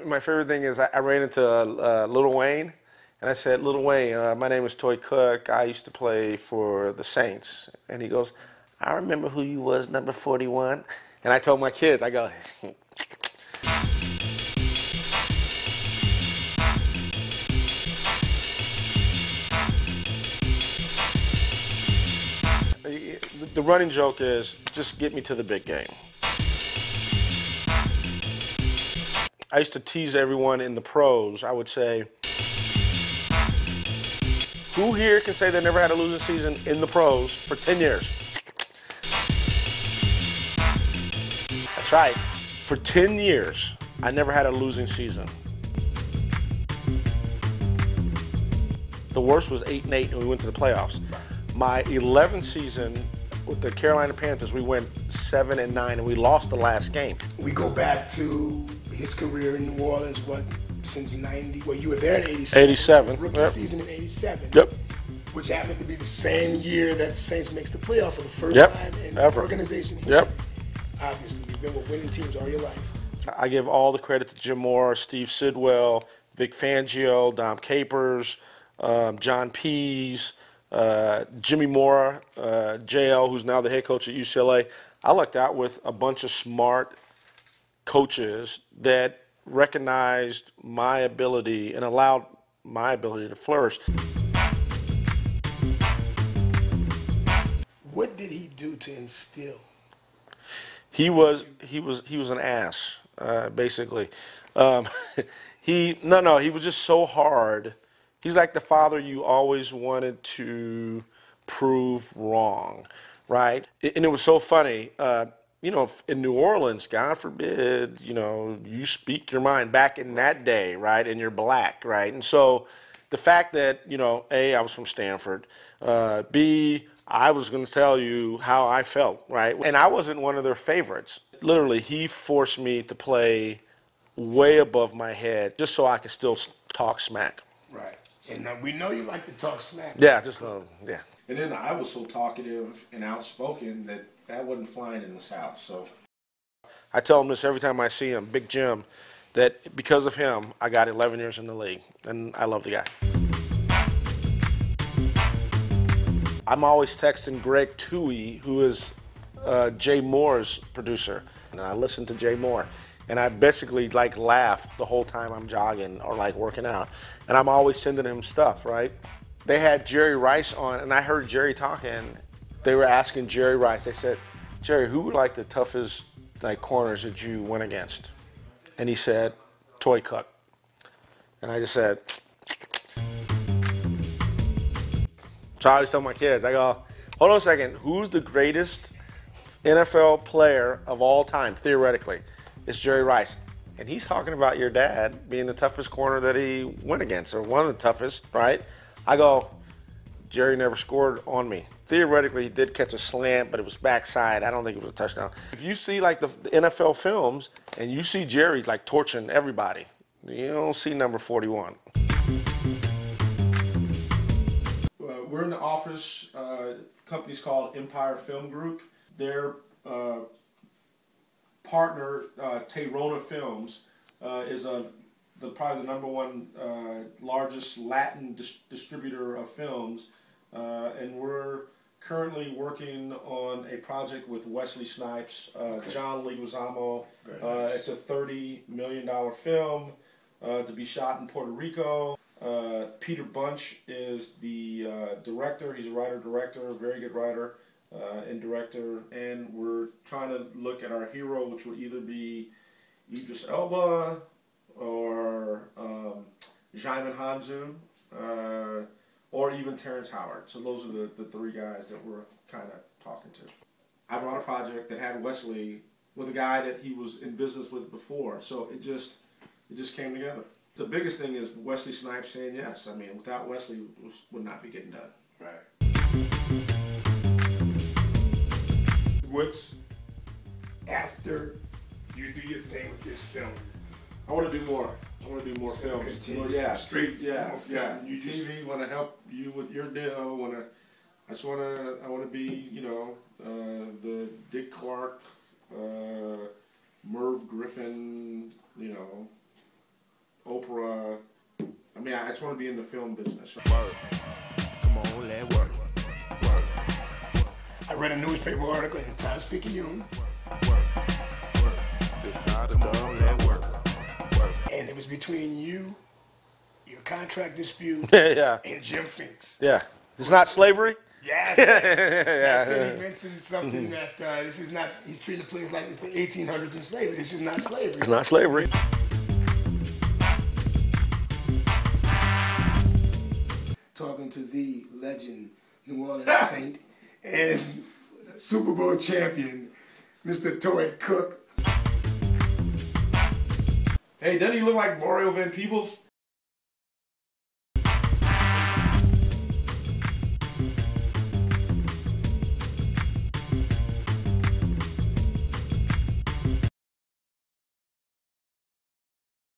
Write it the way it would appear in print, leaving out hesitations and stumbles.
my favorite thing is I ran into Lil Wayne, and I said, Lil Wayne, my name is Toi Cook. I used to play for the Saints. And he goes, I remember who you was, number 41. And I told my kids, I go, the running joke is, just get me to the big game. I used to tease everyone in the pros. I would say, who here can say they never had a losing season in the pros for 10 years? That's right. For 10 years, I never had a losing season. The worst was 8-8, and we went to the playoffs. My 11th season with the Carolina Panthers, we went 7-9, and we lost the last game. We go back to his career in New Orleans, what, since 90? Well, you were there in 87. 87. Rookie season in 87. Yep. Which happened to be the same year that the Saints makes the playoff for the first time in organization history. Yep. Obviously, you've been with winning teams all your life. I give all the credit to Jim Moore, Steve Sidwell, Vic Fangio, Dom Capers, John Pease, Jimmy Mora, JL, who's now the head coach at UCLA. I lucked out with a bunch of smart coaches that recognized my ability and allowed my ability to flourish. What did he do to instill? He was an ass, basically. He was just so hard. He's like the father you always wanted to prove wrong, right? And it was so funny. You know, in New Orleans, God forbid, you know, you speak your mind back in that day, right? And you're black, right? And so the fact that, you know, A, I was from Stanford, B, I was going to tell you how I felt, right? And I wasn't one of their favorites. Literally, he forced me to play way above my head just so I could still talk smack. Right. And we know you like to talk smack. Yeah, just, yeah. And then I was so talkative and outspoken that wasn't flying in the South. So I tell him this every time I see him, Big Jim, that because of him, I got 11 years in the league, and I love the guy. I'm always texting Greg Toohey, who is Jay Moore's producer, and I listen to Jay Moore, and I basically like laugh the whole time I'm jogging or like working out, and I'm always sending him stuff, right? They had Jerry Rice on, and I heard Jerry talking. They were asking Jerry Rice. They said, Jerry, who were like the toughest like corners that you went against? And he said, Toi Cook. And I just said, so I always tell my kids, I go, hold on a second, who's the greatest NFL player of all time, theoretically? It's Jerry Rice. And he's talking about your dad being the toughest corner that he went against, or one of the toughest, right? I go, Jerry never scored on me. Theoretically, he did catch a slant, but it was backside. I don't think it was a touchdown. If you see like the NFL films and you see Jerry like torching everybody, you don't see number 41. we're in the office. Company's called Empire Film Group. Their partner, Tayrona Films, is probably the #1 largest Latin distributor of films, and we're currently working on a project with Wesley Snipes, John Leguizamo. It's a $30 million film to be shot in Puerto Rico. Peter Bunch is the director. He's a writer-director, a very good writer and director. And we're trying to look at our hero, which will either be Idris Elba or Jaimin Hanzu, or even Terrence Howard. So those are the three guys that we're kind of talking to. I brought a project that had Wesley with a guy that he was in business with before. So it just came together. The biggest thing is Wesley Snipes saying yes. I mean, without Wesley, it would not be getting done. Right. What's after you do your thing with this film? I want to do more. I want to do more films. Continue. Yeah, Straight yeah, more yeah. film. You just TV. Want to help you with your deal. I want to be, you know, the Dick Clark, Merv Griffin, you know, Oprah. I mean, I just want to be in the film business. Work. Come on, let work. Work. I read a newspaper article in the Times-Picayune. And it was between you, your contract dispute, Yeah. and Jim Finks. Yeah. It's not slavery? Yes. That's it. He mentioned something that this is not, he's treating the players like it's the 1800s in slavery. This is not slavery. It's not slavery. Talking to the legend, New Orleans Saint, and Super Bowl champion, Mr. Toi Cook. Hey, doesn't he look like Mario Van Peebles?